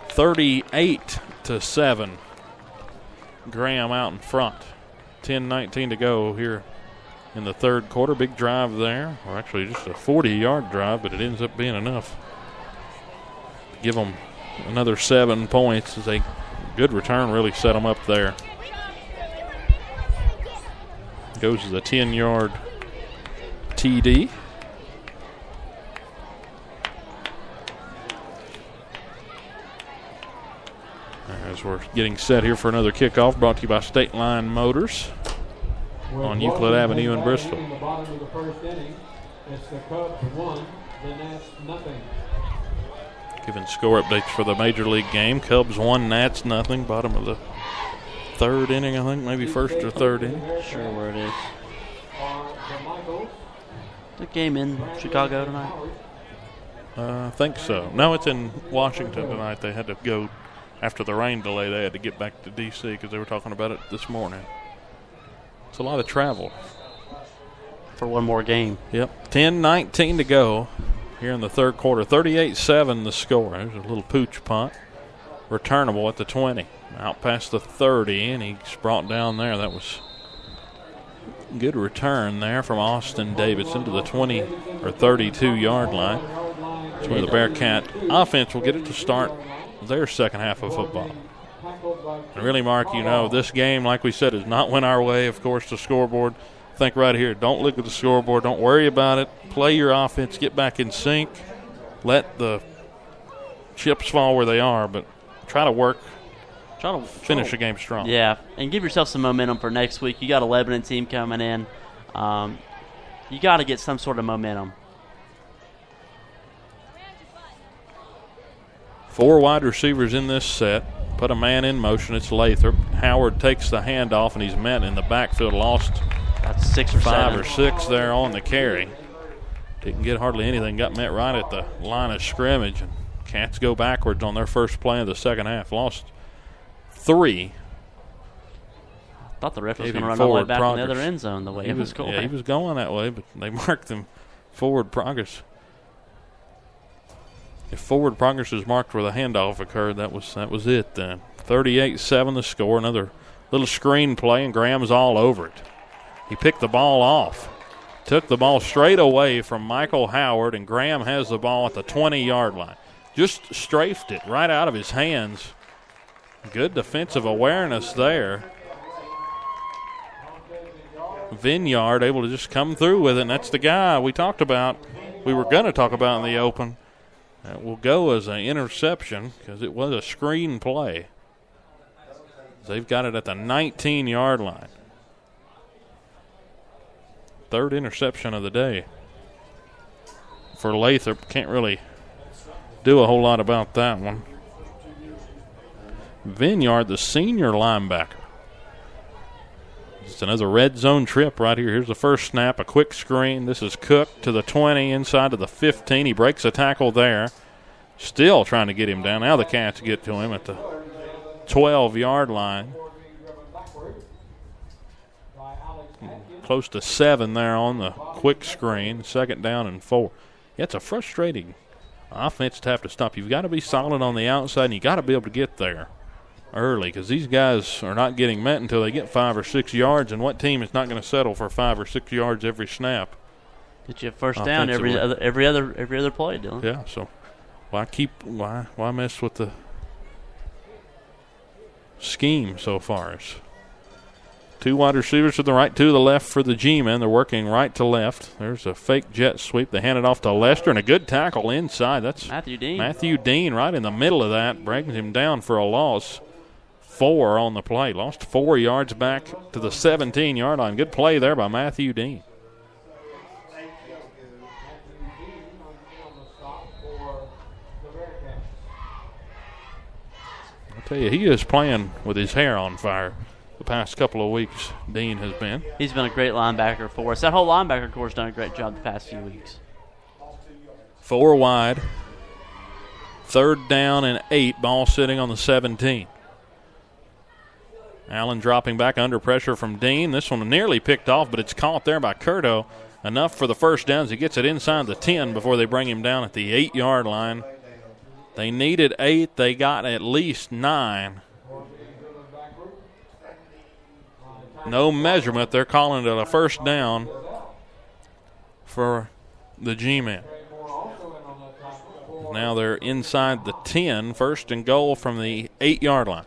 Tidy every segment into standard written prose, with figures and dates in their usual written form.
38-7. Graham out in front. 10-19 to go here in the third quarter. Big drive there, or actually just a 40-yard drive, but it ends up being enough to give them another 7 points. As a good return really set them up there. Goes as a 10-yard TD. As we're getting set here for another kickoff, brought to you by State Line Motors on Euclid Avenue in Bristol. In the bottom of the first inning, it's the Cubs 1, the Nats nothing. Giving score updates for the Major League game. Cubs 1, Nats nothing. Bottom of the third inning, I think, maybe first or third inning. Sure where it is. The game in Chicago tonight? I think so. No, it's in Washington tonight. They had to go. After the rain delay, they had to get back to D.C. because they were talking about it this morning. It's a lot of travel. For one more game. Yep. 10-19 to go here in the third quarter. 38-7 the score. There's a little pooch punt. Returnable at the 20. Out past the 30, and he's brought down there. That was a good return there from Austin Davidson to the 20 or 32-yard line. That's where the Bearcat offense will get it to start their second half of football. And really, Mark, you know, this game, like we said, is not went our way. Of course, the scoreboard. Think right here. Don't look at the scoreboard. Don't worry about it. Play your offense. Get back in sync. Let the chips fall where they are, but try to work. Try to finish the game strong. Yeah, and give yourself some momentum for next week. You got a Lebanon team coming in. You got to get some sort of momentum. 4 wide receivers in this set. Put a man in motion. It's Lathrop. Howard takes the handoff, and he's met in the backfield. Lost that's 6 or 5 7. or 6 there on the carry. Didn't get hardly anything. Got met right at the line of scrimmage. And Cats go backwards on their first play of the second half. Lost 3. I thought the ref was going to run all the way back in the other end zone the way it was going. Yeah, he was going that way, but they marked them forward progress. If forward progress is marked where the handoff occurred, that was it then. 38-7 the score. Another little screen play, and Graham's all over it. He picked the ball off. Took the ball straight away from Michael Howard, and Graham has the ball at the 20-yard line. Just strafed it right out of his hands. Good defensive awareness there. Vineyard able to just come through with it, and that's the guy we talked about. We were going to talk about in the open. That will go as an interception because it was a screen play. They've got it at the 19-yard line. Third interception of the day for Lathrop. Can't really do a whole lot about that one. Vineyard, the senior linebacker. It's another red zone trip right here. Here's the first snap, a quick screen. This is Cook to the 20, inside to the 15. He breaks a tackle there. Still trying to get him down. Now the Cats get to him at the 12-yard line. Close to 7 there on the quick screen. 2nd down and 4. Yeah, it's a frustrating offense to have to stop. You've got to be solid on the outside, and you've got to be able to get there early because these guys are not getting met until they get 5 or 6 yards, and what team is not going to settle for 5 or 6 yards every snap? Get you a first down every other play, Dylan. Yeah, so why mess with the scheme so far? It's 2 wide receivers to the right, 2 to the left for the G-men. They're working right to left. There's a fake jet sweep. They hand it off to Lester, and a good tackle inside. That's Matthew Dean. Matthew Dean right in the middle of that, brings him down for a loss. 4 on the play. Lost 4 yards back to the 17-yard line. Good play there by Matthew Dean. I'll tell you, he is playing with his hair on fire the past couple of weeks. Dean has been. He's been a great linebacker for us. That whole linebacker corps has done a great job the past few weeks. 4 wide. 3rd down and 8. Ball sitting on the 17. Allen dropping back under pressure from Dean. This one nearly picked off, but it's caught there by Curto. Enough for the first down as he gets it inside the 10 before they bring him down at the 8-yard line. They needed 8. They got at least 9. No measurement. They're calling it a first down for the G-Men. Now they're inside the 10, first and goal from the 8-yard line.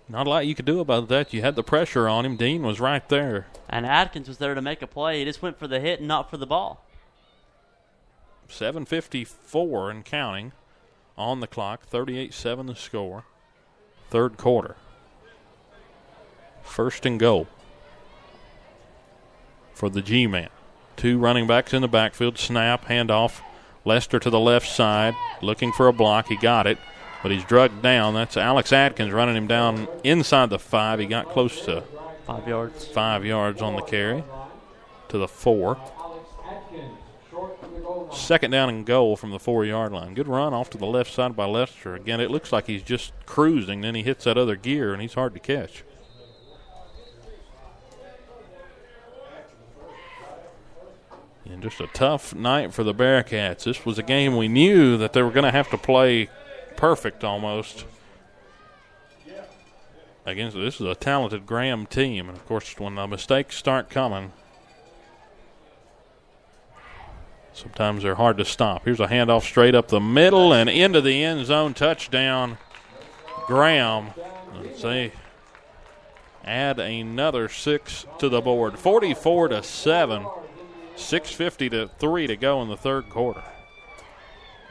Not a lot you could do about that. You had the pressure on him. Dean was right there. And Adkins was there to make a play. He just went for the hit and not for the ball. 7:54 and counting on the clock. 38-7 the score. Third quarter. First and goal for the G-Man. 2 running backs in the backfield. Snap, handoff. Lester to the left side, looking for a block. He got it, but he's drugged down. That's Alex Adkins running him down inside the 5. He got close to 5 yards. 5 yards on the carry to the 4. Second down and goal from the 4-yard line. Good run off to the left side by Lester. Again, it looks like he's just cruising. Then he hits that other gear, and he's hard to catch. And just a tough night for the Bearcats. This was a game we knew that they were going to have to play perfect almost. Against this is a talented Graham team. And, of course, when the mistakes start coming, sometimes they're hard to stop. Here's a handoff straight up the middle and into the end zone. Touchdown, Graham. Let's see. Add another 6 to the board. 44-7. 6:50 to go in the third quarter.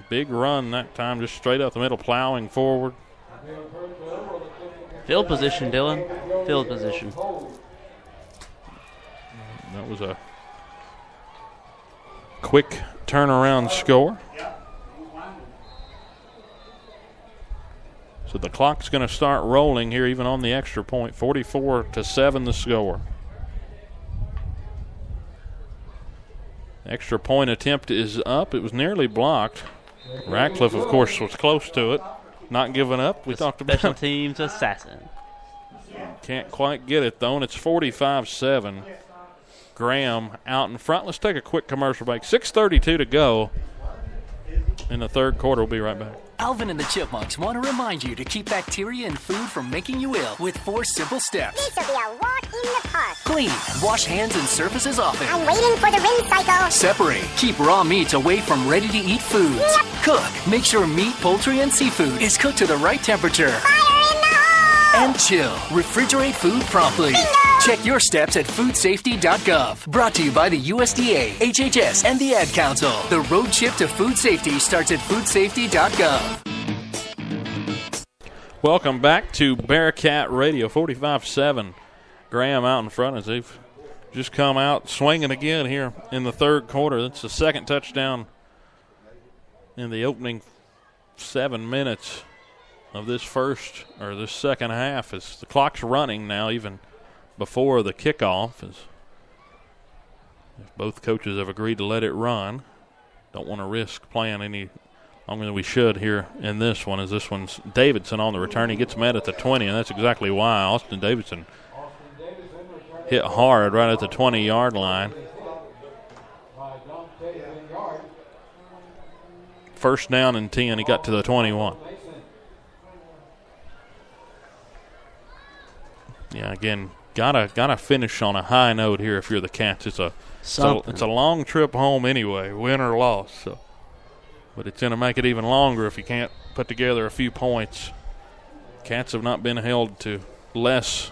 Big run that time, just straight up the middle, plowing forward. Field position, Dylan. Field position. That was a quick turnaround score. So the clock's going to start rolling here, even on the extra point. 44-7 the score. Extra point attempt is up. It was nearly blocked. Ratcliffe, of course, was close to it. Not giving up. We talked about special teams assassin. Can't quite get it, though, and it's 45-7. Graham out in front. Let's take a quick commercial break. 6:32 to go in the third quarter. We'll be right back. Alvin and the Chipmunks want to remind you to keep bacteria in food from making you ill with 4 simple steps. This will be a walk in the park. Clean. Wash hands and surfaces often. I'm waiting for the rinse cycle. Separate. Keep raw meats away from ready-to-eat foods. Yep. Cook. Make sure meat, poultry, and seafood is cooked to the right temperature. Fire in the hole! And chill. Refrigerate food promptly. Bingo! Check your steps at foodsafety.gov. Brought to you by the USDA, HHS, and the Ad Council. The road trip to food safety starts at foodsafety.gov. Welcome back to Bearcat Radio. 45-7. Graham out in front as they've just come out swinging again here in the third quarter. That's the second touchdown in the opening 7 minutes of this second half, as the clock's running now, even before the kickoff, as if both coaches have agreed to let it run. Don't want to risk playing any longer than we should here in this one, as this one's Davidson on the return. He gets met at the 20, and that's exactly why. Austin Davidson hit hard right at the 20-yard line. First down and 10. He got to the 21. Yeah, again, gotta finish on a high note here if you're the Cats. It's a long trip home anyway, win or loss. So, but it's going to make it even longer if you can't put together a few points. Cats have not been held to less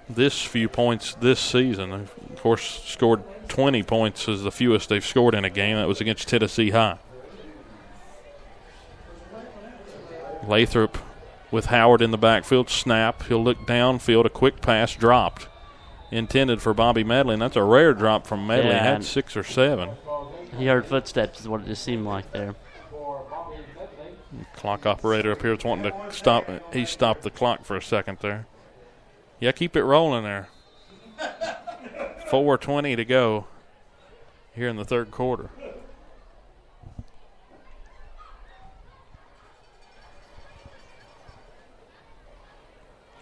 this few points this season. They've, of course, scored 20 points is the fewest they've scored in a game. That was against Tennessee High. Lathrop with Howard in the backfield. Snap. He'll look downfield. A quick pass dropped. Intended for Bobby Medley. And that's a rare drop from Medley. Yeah, had 6 or 7. He heard footsteps is what it just seemed like there. Clock operator up here is wanting to stop. He stopped the clock for a second there. Yeah, keep it rolling there. 4:20 to go here in the third quarter.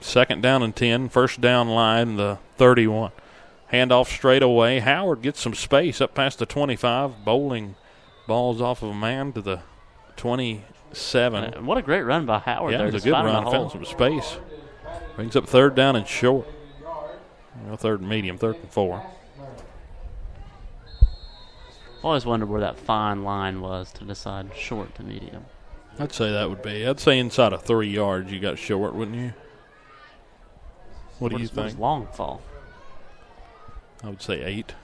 Second down and 10. First down line, the 31. Handoff straight away. Howard gets some space up past the 25. Bowling Ball's off of a man to the 27. What a great run by Howard Yeah, there. it was just a good finding run. hole. Found some space. Brings up third down and short. Well, third and medium, 3rd and 4. Always wondered where that fine line was to decide short to medium. I'd say that would be. I'd say inside of 3 yards you got short, wouldn't you? What do you think? Where's long fall? I would say 8.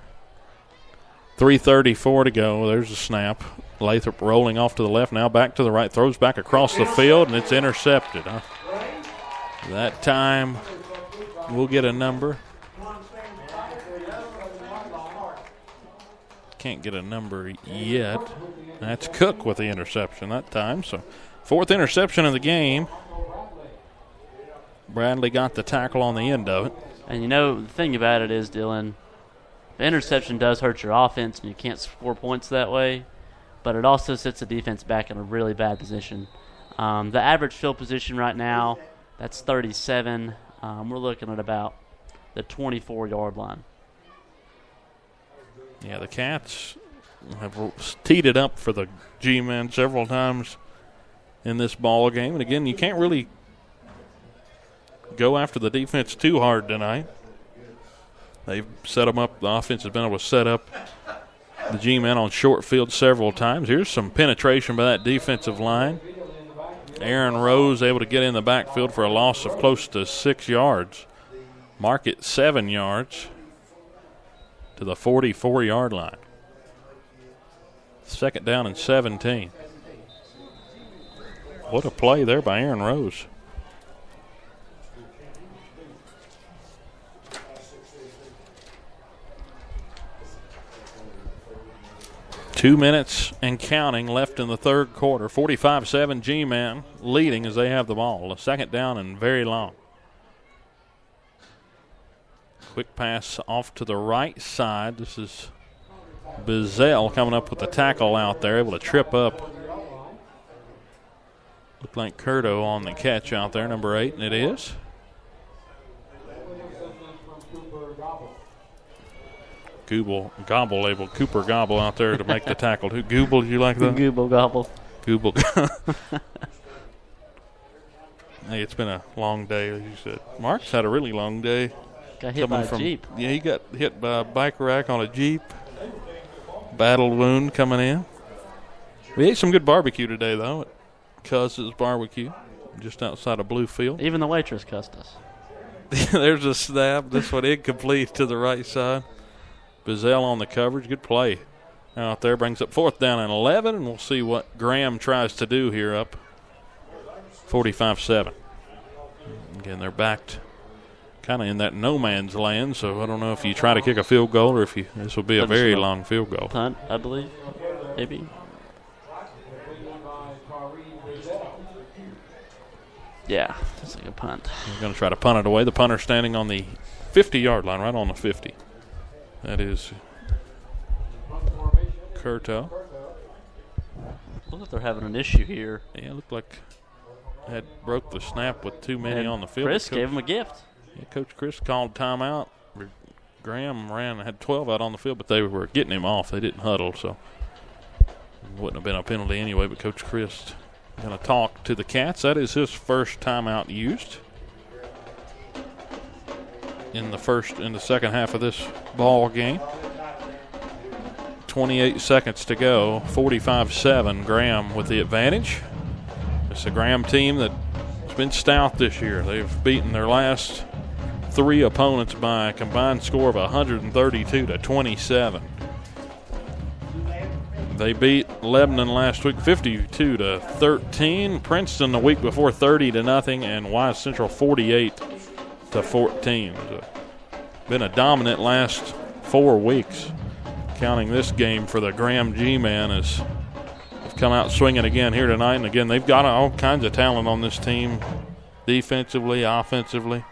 3:34 to go. There's a snap. Lathrop rolling off to the left, now back to the right, throws back across the field, and it's intercepted. That time we'll get a number. Can't get a number yet. That's Cook with the interception that time. So 4th interception of the game. Bradley got the tackle on the end of it. And you know, the thing about it is, Dylan, the interception does hurt your offense and you can't score points that way, but it also sets the defense back in a really bad position. The average field position right now, that's 37. We're looking at about the 24-yard line. Yeah, the Cats have teed it up for the G-men several times in this ball game. And again, you can't really go after the defense too hard tonight. They've set them up. The offense has been able to set up the G-men on short field several times. Here's some penetration by that defensive line. Aaron Rose able to get in the backfield for a loss of close to 6 yards. Mark it 7 yards to the 44-yard line. 2nd down and 17. What a play there by Aaron Rose. Two minutes and counting left in the 3rd quarter. 45-7 G-men leading as they have the ball. A 2nd down and very long. Quick pass off to the right side. This is Bizzell coming up with the tackle out there, able to trip up. Looked like Curto on the catch out there, number 8, and it is. Cooper Gobble out there to make the tackle. Who Gooble, you like that? Google gobble. Google. Hey, it's been a long day, as you said. Mark's had a really long day. Got hit by a Jeep. Yeah, he got hit by a bike rack on a Jeep. Battle wound coming in. We ate some good barbecue today, though, at Cuz's Barbecue, just outside of Bluefield. Even the waitress cussed us. There's a snap. This one incomplete to the right side. Bizzell on the coverage. Good play out there. Brings up 4th down and 11, and we'll see what Graham tries to do here up 45-7. Again, they're backed kind of in that no man's land, so I don't know if you try to kick a field goal or if this will be a very long field goal. Punt, I believe, maybe. Yeah, it's like a punt. We're going to try to punt it away. The punter standing on the 50-yard line, right on the 50. That is Curto. Look like they're having an issue here. Yeah, it looked like had broke the snap with too many on the field. Chris gave him a gift. Yeah, Coach Chris called timeout. Graham had 12 out on the field, but they were getting him off. They didn't huddle, so it wouldn't have been a penalty anyway. But Coach Chris going to talk to the Cats. That is his first timeout used in the second half of this ball game. 28 seconds to go. 45-7. Graham with the advantage. It's a Graham team that's been stout this year. They've beaten their last 3 opponents by a combined score of 132-27. They beat Lebanon last week 52-13. Princeton the week before 30-0, and Wise Central 48-14. It's been a dominant last 4 weeks. Counting this game for the Graham G-men as they've come out swinging again here tonight. And again, they've got all kinds of talent on this team, defensively, offensively.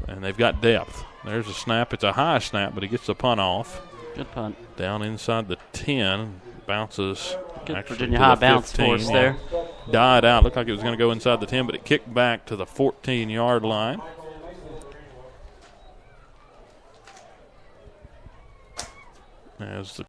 And they've got depth. There's a snap. It's a high snap, but he gets the punt off. Good punt. Down inside the 10. Bounces. Good Virginia High bounce for us there. Died out. Looked like it was going to go inside the 10, but it kicked back to the 14-yard line. As the